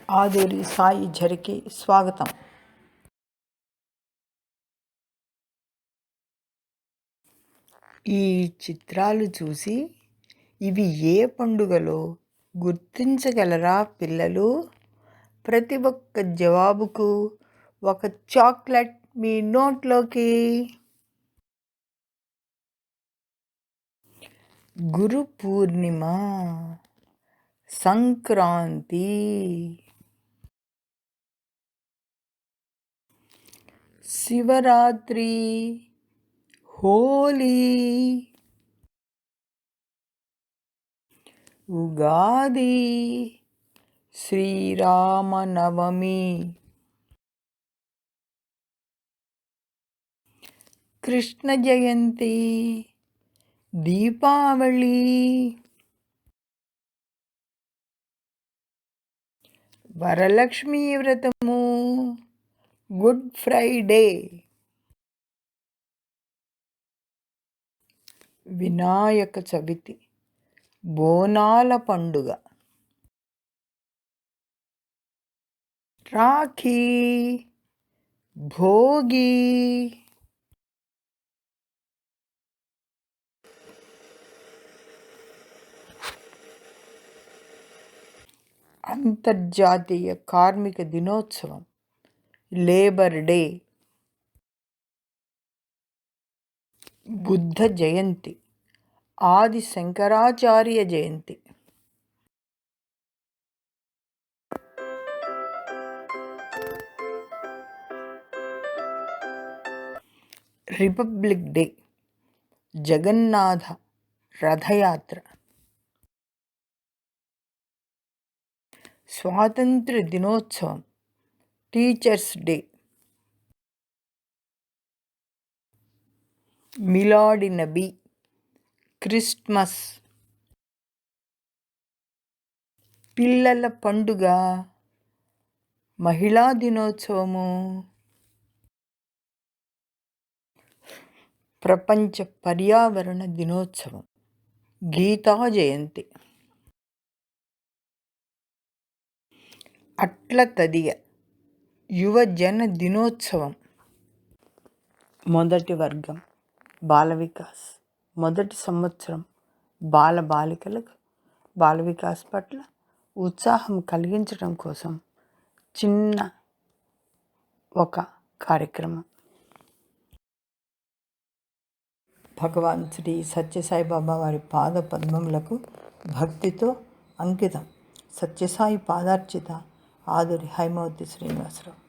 ఆదూరి సాయి ఝరికి స్వాగతం. ఈ చిత్రాలు చూసి ఇవి ఏ పండుగలో గుర్తించగలరా పిల్లలు? ప్రతి ఒక్క జవాబుకు ఒక చాక్లెట్ మీ నోట్లోకి. గురు పూర్ణిమ, సంక్రాంతి, శివరాత్రి, హోలీ, ఉగాది, శ్రీరామనవమి, కృష్ణ జయంతి, దీపావళి, వరలక్ష్మీ వ్రతము, గుడ్ ఫ్రైడే, వినాయక చవితి, బోనాల పండుగ, రాఖీ, భోగి, అంతర్జాతీయ కార్మిక దినోత్సవం, లేబర్ డే, బుద్ధ జయంతి, ఆది శంకరాచార్య జయంతి, రిపబ్లిక్ డే, జగన్నాథ రథయాత్ర, స్వాతంత్ర దినోత్సవం, టీచర్స్ డే, మిలాడి నబీ, క్రిస్మస్, పిల్లల పండుగ, మహిళా దినోత్సవము, ప్రపంచ పర్యావరణ దినోత్సవం, గీతా జయంతి, అట్ల తదియ యువజన దినోత్సవం. మొదటి వర్గం బాల వికాస్, మొదటి సంవత్సరం బాలికలకు బాల వికాస్ పట్ల ఉత్సాహం కలిగించడం కోసం చిన్న ఒక కార్యక్రమం. భగవాన్ శ్రీ సత్యసాయిబాబా వారి పాద పద్మములకు భక్తితో అంకితం. సత్యసాయి పాదార్చిత, ఆదూరి హైమవతి శ్రీనివాసరావు.